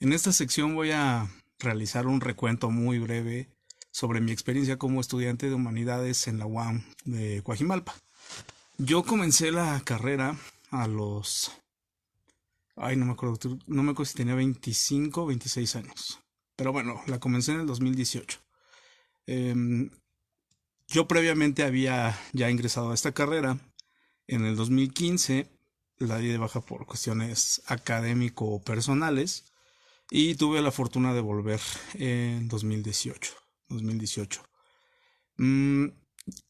En esta sección voy a realizar un recuento muy breve sobre mi experiencia como estudiante de humanidades en la UAM de Coajimalpa. Yo comencé la carrera a los... Ay, no me acuerdo, no me acuerdo si tenía 25 o 26 años. Pero bueno, la comencé en el 2018. Em, yo previamente había ya ingresado a esta carrera. En el 2015 la di de baja por cuestiones académico-personales y tuve la fortuna de volver en 2018. Mm,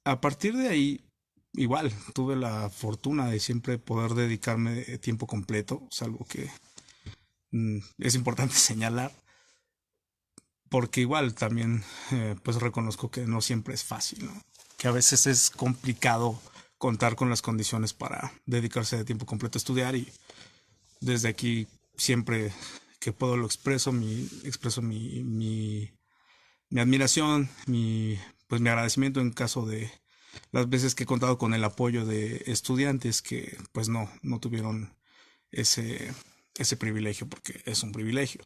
a partir de ahí, igual, tuve la fortuna de siempre poder dedicarme de tiempo completo, es algo que es importante señalar, porque igual también pues reconozco que no siempre es fácil, ¿no? Que a veces es complicado contar con las condiciones para dedicarse de tiempo completo a estudiar y desde aquí siempre que puedo lo expreso mi admiración, pues mi agradecimiento en caso de las veces que he contado con el apoyo de estudiantes que pues no tuvieron ese, ese privilegio, porque es un privilegio.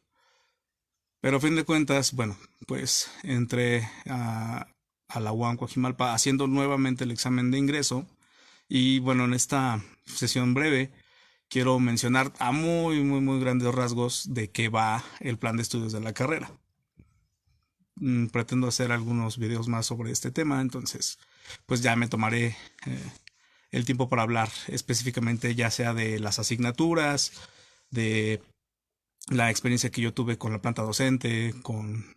Pero a fin de cuentas, bueno, pues entré a la UAM Coajimalpa haciendo nuevamente el examen de ingreso y bueno, en esta sesión breve quiero mencionar a muy grandes rasgos de qué va el plan de estudios de la carrera. Pretendo hacer algunos videos más sobre este tema, entonces pues ya me tomaré el tiempo para hablar específicamente ya sea de las asignaturas, de la experiencia que yo tuve con la planta docente, con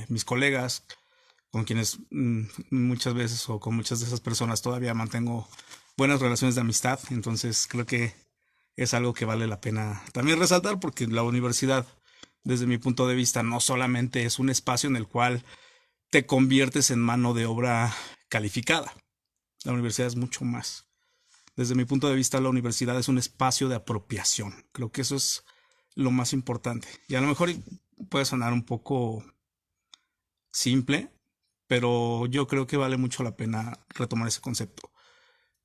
mis colegas, con quienes muchas veces o con muchas de esas personas todavía mantengo buenas relaciones de amistad, entonces creo que es algo que vale la pena también resaltar porque la universidad, desde mi punto de vista, no solamente es un espacio en el cual te conviertes en mano de obra calificada. La universidad es mucho más. Desde mi punto de vista, la universidad es un espacio de apropiación. Creo que eso es lo más importante. Y a lo mejor puede sonar un poco simple, pero yo creo que vale mucho la pena retomar ese concepto.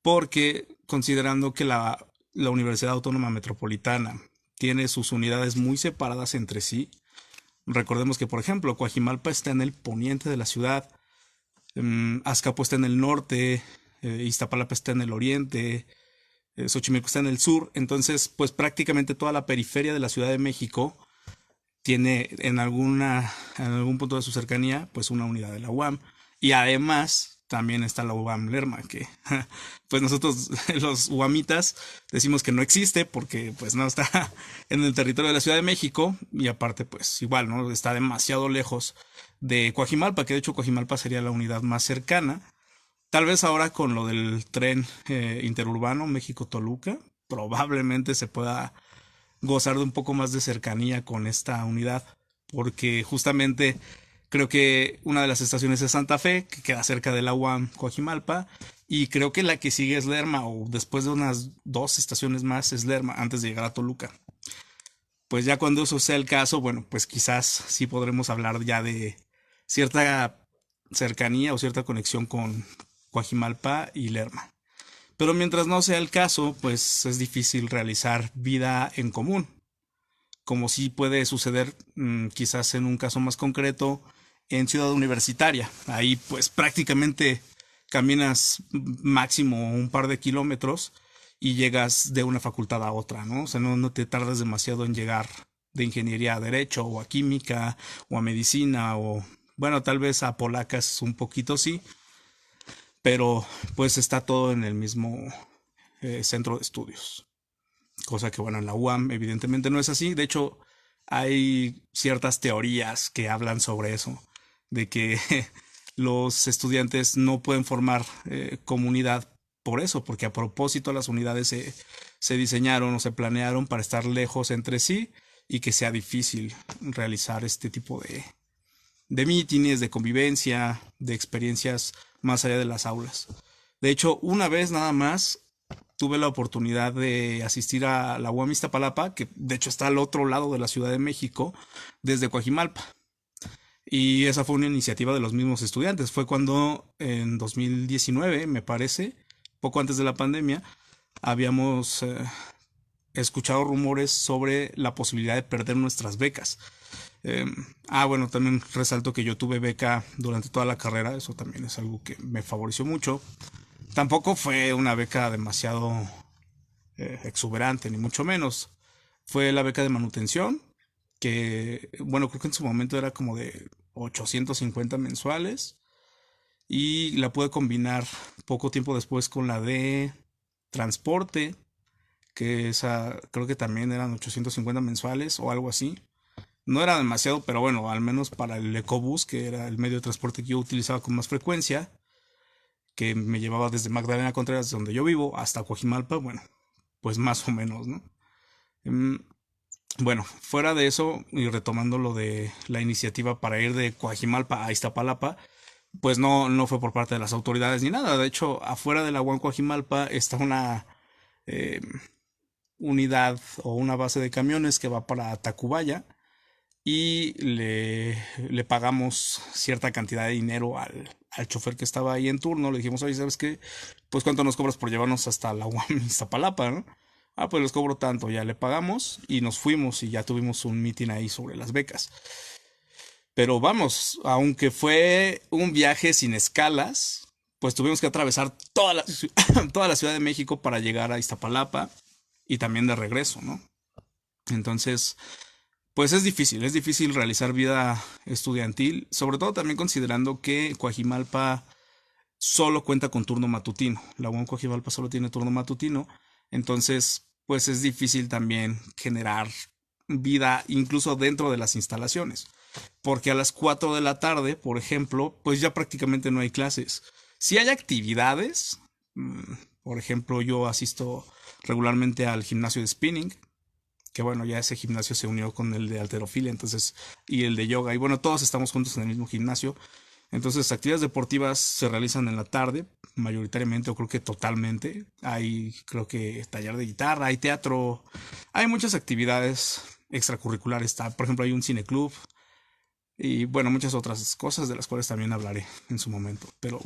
Porque considerando que la Universidad Autónoma Metropolitana tiene sus unidades muy separadas entre sí, recordemos que, por ejemplo, Coajimalpa está en el poniente de la ciudad, Azcapo está en el norte, Iztapalapa está en el oriente, Xochimilco está en el sur, entonces pues prácticamente toda la periferia de la Ciudad de México tiene en algún punto de su cercanía pues una unidad de la UAM y además también está la UAM Lerma que pues nosotros los UAMitas decimos que no existe porque pues no está en el territorio de la Ciudad de México y aparte pues igual no está demasiado lejos de Coajimalpa, que de hecho Coajimalpa sería la unidad más cercana. Tal vez ahora con lo del tren interurbano México-Toluca, probablemente se pueda gozar de un poco más de cercanía con esta unidad, porque justamente creo que una de las estaciones es Santa Fe, que queda cerca de la UAM Coajimalpa, y creo que la que sigue es Lerma, o después de unas dos estaciones más es Lerma, antes de llegar a Toluca. Pues ya cuando eso sea el caso, bueno, pues quizás sí podremos hablar ya de cierta cercanía o cierta conexión con Coajimalpa y Lerma. Pero mientras no sea el caso, pues es difícil realizar vida en común, como sí puede suceder quizás en un caso más concreto en Ciudad Universitaria. Ahí pues prácticamente caminas máximo un par de kilómetros y llegas de una facultad a otra, ¿no? O sea, no te tardas demasiado en llegar de ingeniería a derecho o a química o a medicina o bueno, tal vez a polacas un poquito sí, pero pues está todo en el mismo centro de estudios. Cosa que bueno, en la UAM evidentemente no es así. De hecho, hay ciertas teorías que hablan sobre eso, de que los estudiantes no pueden formar comunidad por eso, porque a propósito las unidades se diseñaron o se planearon para estar lejos entre sí y que sea difícil realizar este tipo de mítines, de convivencia, de experiencias más allá de las aulas. De hecho, una vez nada más tuve la oportunidad de asistir a la UAM Iztapalapa, que de hecho está al otro lado de la Ciudad de México, desde Coajimalpa. Y esa fue una iniciativa de los mismos estudiantes. Fue cuando en 2019, me parece, poco antes de la pandemia, habíamos he escuchado rumores sobre la posibilidad de perder nuestras becas. Bueno, también resalto que yo tuve beca durante toda la carrera, eso también es algo que me favoreció mucho. Tampoco fue una beca demasiado exuberante, ni mucho menos. Fue la beca de manutención, que, bueno, creo que en su momento era como de 850 mensuales. Y la pude combinar poco tiempo después con la de transporte, que esa creo que también eran 850 mensuales o algo así. No era demasiado, pero bueno, al menos para el Ecobús, que era el medio de transporte que yo utilizaba con más frecuencia, que me llevaba desde Magdalena Contreras, donde yo vivo, hasta Coajimalpa, bueno, pues más o menos, ¿no? Mm, Bueno, fuera de eso, y retomando lo de la iniciativa para ir de Coajimalpa a Iztapalapa, pues no fue por parte de las autoridades ni nada. De hecho, afuera de la UAM Coajimalpa está una eh, unidad o una base de camiones que va para Tacubaya y le pagamos cierta cantidad de dinero al chofer que estaba ahí en turno. Le dijimos, oye, ¿sabes qué? Pues cuánto nos cobras por llevarnos hasta la UAM Iztapalapa, ¿no? Pues les cobro tanto, ya le pagamos y nos fuimos y ya tuvimos un meeting ahí sobre las becas. Pero vamos, aunque fue un viaje sin escalas, pues tuvimos que atravesar toda la Ciudad de México para llegar a Iztapalapa y también de regreso, ¿no? Entonces, pues es difícil realizar vida estudiantil, sobre todo también considerando que Coajimalpa solo cuenta con turno matutino. La UAM Coajimalpa solo tiene turno matutino, entonces, pues es difícil también generar vida incluso dentro de las instalaciones. Porque a las 4 de la tarde, por ejemplo, pues ya prácticamente no hay clases. Si hay actividades, por ejemplo, yo asisto regularmente al gimnasio de spinning, que bueno, ya ese gimnasio se unió con el de halterofilia, entonces, y el de yoga, y bueno, todos estamos juntos en el mismo gimnasio. Entonces, actividades deportivas se realizan en la tarde, mayoritariamente, o creo que totalmente. Hay, creo que taller de guitarra, hay teatro, hay muchas actividades extracurriculares. Por ejemplo, hay un cineclub, y bueno, muchas otras cosas de las cuales también hablaré en su momento. Pero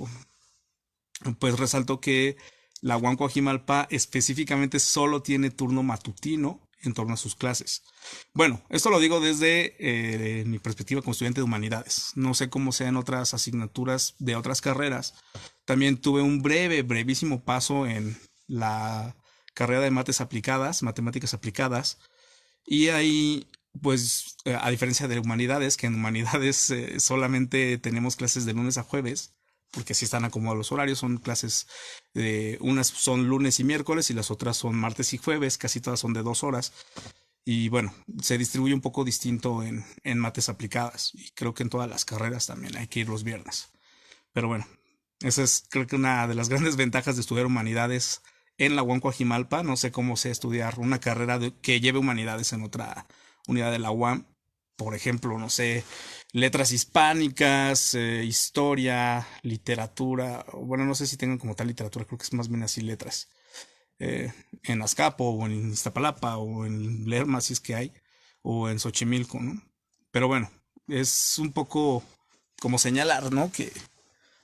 pues resalto que la UAM Coajimalpa específicamente solo tiene turno matutino en torno a sus clases. Bueno, esto lo digo desde mi perspectiva como estudiante de humanidades. No sé cómo sean otras asignaturas de otras carreras. También tuve un brevísimo paso en la carrera de matemáticas aplicadas, y ahí, pues, a diferencia de humanidades, que en humanidades solamente tenemos clases de lunes a jueves, porque así están acomodados los horarios, son clases unas son lunes y miércoles y las otras son martes y jueves, casi todas son de 2 horas. Y bueno, se distribuye un poco distinto en mates aplicadas. Y creo que en todas las carreras también hay que ir los viernes. Pero bueno, esa es creo que una de las grandes ventajas de estudiar humanidades en la UAM Coajimalpa. No sé cómo sea estudiar una carrera que lleve humanidades en otra unidad de la UAM. Por ejemplo, no sé, letras hispánicas, historia, literatura. Bueno, no sé si tengan como tal literatura, creo que es más bien así letras. En Azcapo o en Iztapalapa o en Lerma, si es que hay, o en Xochimilco, ¿no? Pero bueno, es un poco como señalar, ¿no? Que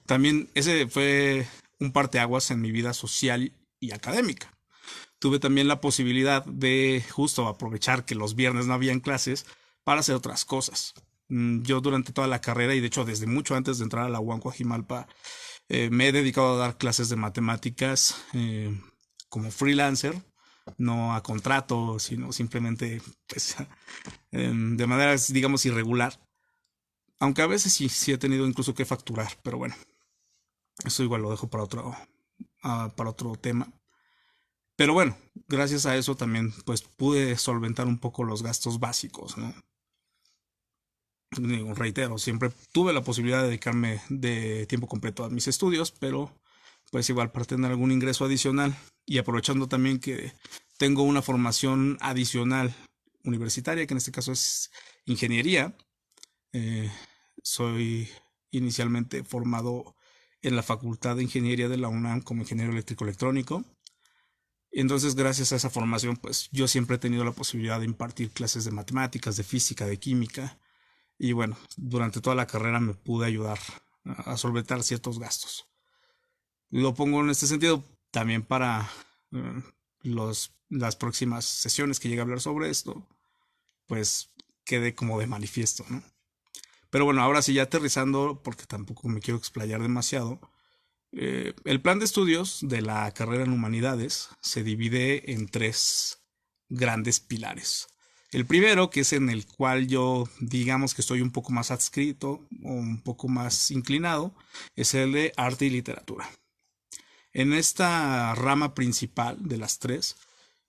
también ese fue un parteaguas en mi vida social y académica. Tuve también la posibilidad de justo aprovechar que los viernes no habían clases para hacer otras cosas. Yo durante toda la carrera y de hecho desde mucho antes de entrar a la UAM Coajimalpa me he dedicado a dar clases de matemáticas como freelancer, no a contrato, sino simplemente pues, de manera, digamos, irregular. Aunque a veces sí he tenido incluso que facturar, pero bueno, eso igual lo dejo para otro tema. Pero bueno, gracias a eso también pues pude solventar un poco los gastos básicos, ¿no? Reitero, siempre tuve la posibilidad de dedicarme de tiempo completo a mis estudios, pero pues igual para tener algún ingreso adicional y aprovechando también que tengo una formación adicional universitaria, que en este caso es ingeniería. eh, Soy inicialmente formado en la Facultad de Ingeniería de la UNAM como ingeniero eléctrico electrónico. Entonces, gracias a esa formación, pues yo siempre he tenido la posibilidad de impartir clases de matemáticas, de física, de química. Y bueno, durante toda la carrera me pude ayudar a solventar ciertos gastos. Lo pongo en este sentido también para las próximas sesiones que llegue a hablar sobre esto, pues quede como de manifiesto, ¿no? Pero bueno, ahora sí ya aterrizando, porque tampoco me quiero explayar demasiado, el plan de estudios de la carrera en humanidades se divide en tres grandes pilares. El primero, que es en el cual yo digamos que estoy un poco más adscrito o un poco más inclinado, es el de arte y literatura. En esta rama principal de las tres,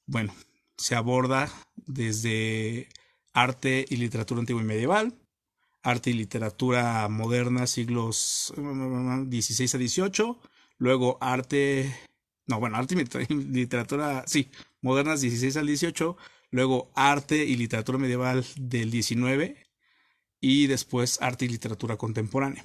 bueno, se aborda desde arte y literatura antigua y medieval, arte y literatura moderna, siglos XVI a XVIII, luego arte, no, bueno, arte y literatura, sí, modernas XVI al XVIII, luego arte y literatura medieval del XIX y después arte y literatura contemporánea.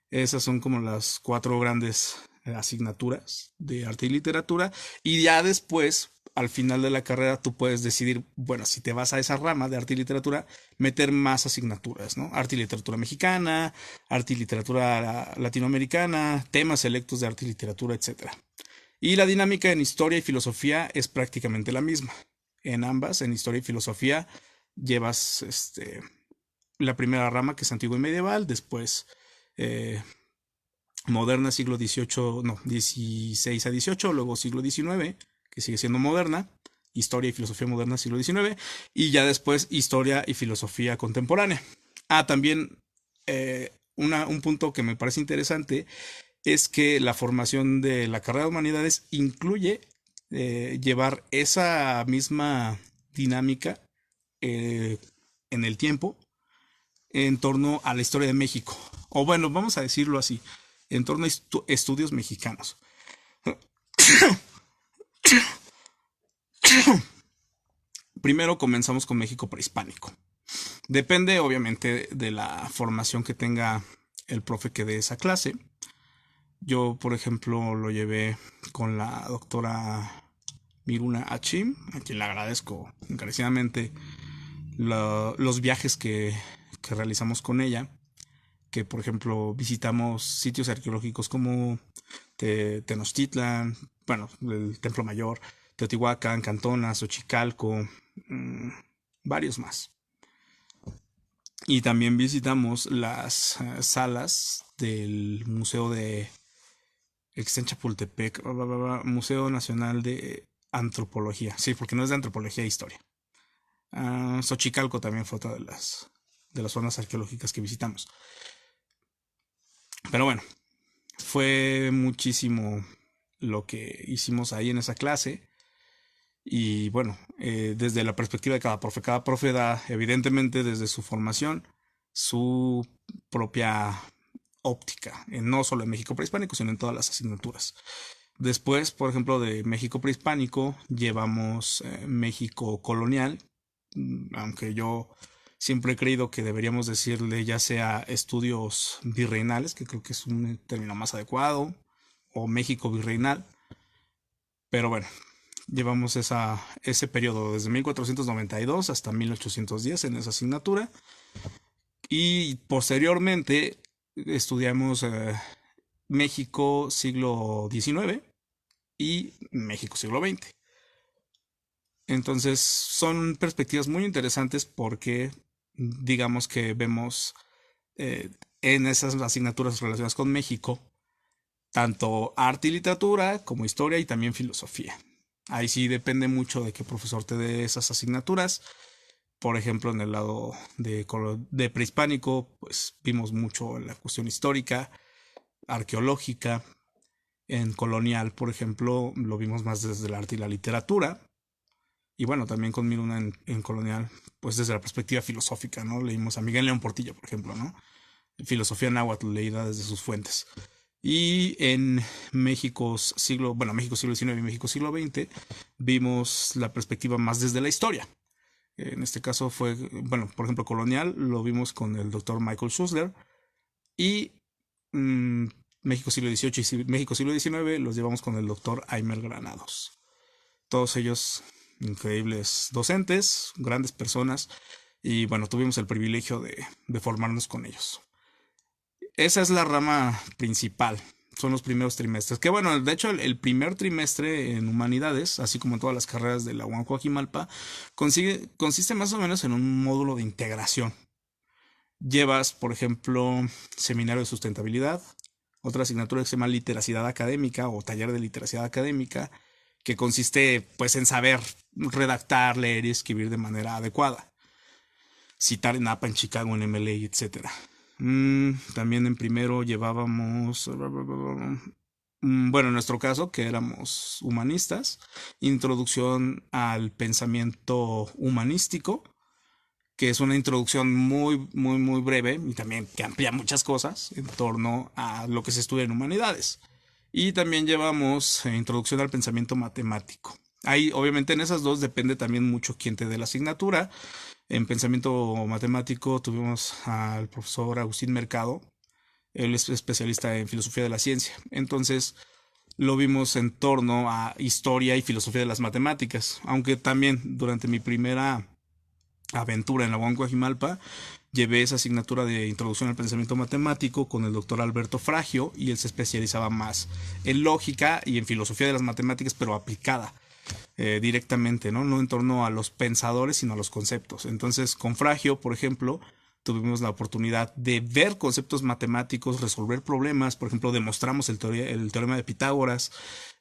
Esas son como las cuatro grandes asignaturas de arte y literatura. Y ya después, al final de la carrera, tú puedes decidir, bueno, si te vas a esa rama de arte y literatura, meter más asignaturas, ¿no? Arte y literatura mexicana, arte y literatura latinoamericana, temas selectos de arte y literatura, etc. Y la dinámica en historia y filosofía es prácticamente la misma. En ambas, en historia y filosofía, llevas la primera rama, que es antigua y medieval, después moderna, siglo XVIII, no, XVI a XVIII, luego siglo XIX, que sigue siendo moderna, historia y filosofía moderna, siglo XIX, y ya después historia y filosofía contemporánea. También un punto que me parece interesante es que la formación de la carrera de humanidades incluye llevar esa misma dinámica en el tiempo en torno a la historia de México. O bueno, vamos a decirlo así, en torno a estudios mexicanos. Primero comenzamos con México prehispánico. Depende obviamente de la formación que tenga el profe que dé esa clase. Yo, por ejemplo, lo llevé con la doctora Miruna Achim, a quien le agradezco encarecidamente los viajes que realizamos con ella. Que, por ejemplo, visitamos sitios arqueológicos como Tenochtitlan, bueno, el Templo Mayor, Teotihuacán, Cantona, Xochicalco, varios más. Y también visitamos las salas del Museo de Chapultepec, Museo Nacional de Antropología. Sí, porque no es de antropología e historia. Xochicalco también fue otra de las zonas arqueológicas que visitamos. Pero bueno, fue muchísimo lo que hicimos ahí en esa clase. Y bueno, desde la perspectiva de cada profe da evidentemente desde su formación su propia óptica, no solo en México prehispánico, sino en todas las asignaturas. Después, por ejemplo, de México prehispánico llevamos México colonial, aunque yo siempre he creído que deberíamos decirle ya sea estudios virreinales, que creo que es un término más adecuado, o México virreinal. Pero bueno, llevamos ese periodo desde 1492 hasta 1810 en esa asignatura. Y posteriormente estudiamos México siglo XIX y México siglo XX. Entonces son perspectivas muy interesantes porque digamos que vemos en esas asignaturas relacionadas con México tanto arte y literatura como historia y también filosofía. Ahí sí depende mucho de qué profesor te dé esas asignaturas. Por ejemplo, en el lado de prehispánico, pues vimos mucho la cuestión histórica, arqueológica. En colonial, por ejemplo, lo vimos más desde el arte y la literatura. Y bueno, también con Miruna en colonial, pues desde la perspectiva filosófica, ¿no? Leímos a Miguel León Portilla, por ejemplo, ¿no? Filosofía náhuatl leída desde sus fuentes. Y en México siglo XIX y México siglo XX vimos la perspectiva más desde la historia. En este caso fue, bueno, por ejemplo, colonial lo vimos con el doctor Michael Schussler y México siglo XVIII y México siglo XIX los llevamos con el doctor Aymer Granados. Todos ellos increíbles docentes, grandes personas y bueno, tuvimos el privilegio de formarnos con ellos. Esa es la rama principal son los primeros trimestres. Que bueno, de hecho el primer trimestre en humanidades, así como en todas las carreras de la UAM Coajimalpa, consiste más o menos en un módulo de integración. Llevas, por ejemplo, seminario de sustentabilidad, otra asignatura que se llama literacidad académica o taller de literacidad académica, que consiste pues en saber redactar, leer y escribir de manera adecuada. Citar en APA, en Chicago, en MLA, etcétera. También en primero llevábamos, bueno, en nuestro caso, que éramos humanistas, introducción al pensamiento humanístico, que es una introducción muy, muy, muy breve y también que amplía muchas cosas en torno a lo que se estudia en humanidades. Y también llevamos introducción al pensamiento matemático. Ahí, obviamente, en esas dos depende también mucho quién te dé la asignatura. En pensamiento matemático tuvimos al profesor Agustín Mercado. Él es especialista en filosofía de la ciencia. Entonces, lo vimos en torno a historia y filosofía de las matemáticas. Aunque también durante mi primera aventura en la UAM Coajimalpa llevé esa asignatura de introducción al pensamiento matemático con el doctor Alberto Fragio, y él se especializaba más en lógica y en filosofía de las matemáticas, pero aplicada directamente, ¿no? No en torno a los pensadores, sino a los conceptos. Entonces, con Fragio, por ejemplo, tuvimos la oportunidad de ver conceptos matemáticos, resolver problemas. Por ejemplo, demostramos el teorema de Pitágoras,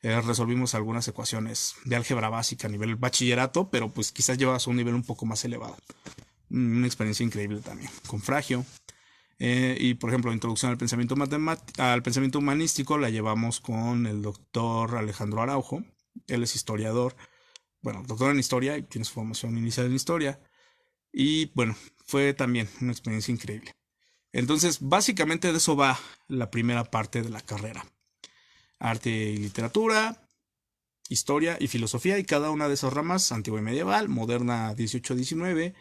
resolvimos algunas ecuaciones de álgebra básica a nivel bachillerato, pero pues quizás llevas a un nivel un poco más elevado. Una experiencia increíble también con Fragio. Y por ejemplo, introducción al pensamiento humanístico la llevamos con el doctor Alejandro Araujo. Él es historiador, bueno, doctor en historia y tiene su formación inicial en historia. Y bueno, fue también una experiencia increíble. Entonces, básicamente de eso va la primera parte de la carrera. Arte y literatura, historia y filosofía, y cada una de esas ramas, antigua y medieval, moderna 18-19,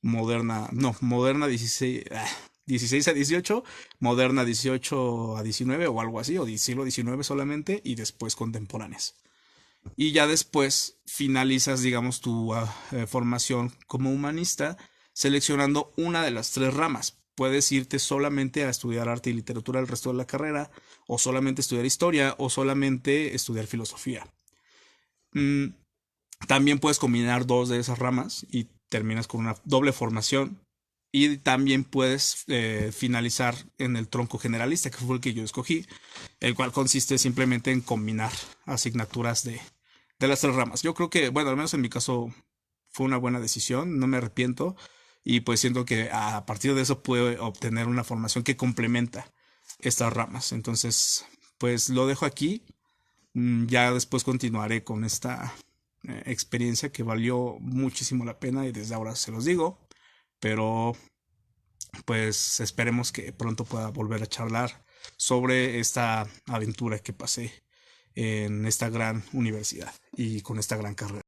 moderna 16 a 18, moderna 18 a 19 o algo así, o siglo XIX solamente, y después contemporáneas. Y ya después finalizas, digamos, tu formación como humanista seleccionando una de las tres ramas. Puedes irte solamente a estudiar arte y literatura el resto de la carrera, o solamente estudiar historia, o solamente estudiar filosofía. También puedes combinar dos de esas ramas y terminas con una doble formación. Y también puedes finalizar en el tronco generalista, que fue el que yo escogí, el cual consiste simplemente en combinar asignaturas de las tres ramas. Yo creo que, bueno, al menos en mi caso fue una buena decisión, no me arrepiento, y pues siento que a partir de eso puedo obtener una formación que complementa estas ramas. Entonces, pues lo dejo aquí. Ya después continuaré con esta experiencia que valió muchísimo la pena y desde ahora se los digo, pero pues esperemos que pronto pueda volver a charlar sobre esta aventura que pasé en esta gran universidad y con esta gran carrera.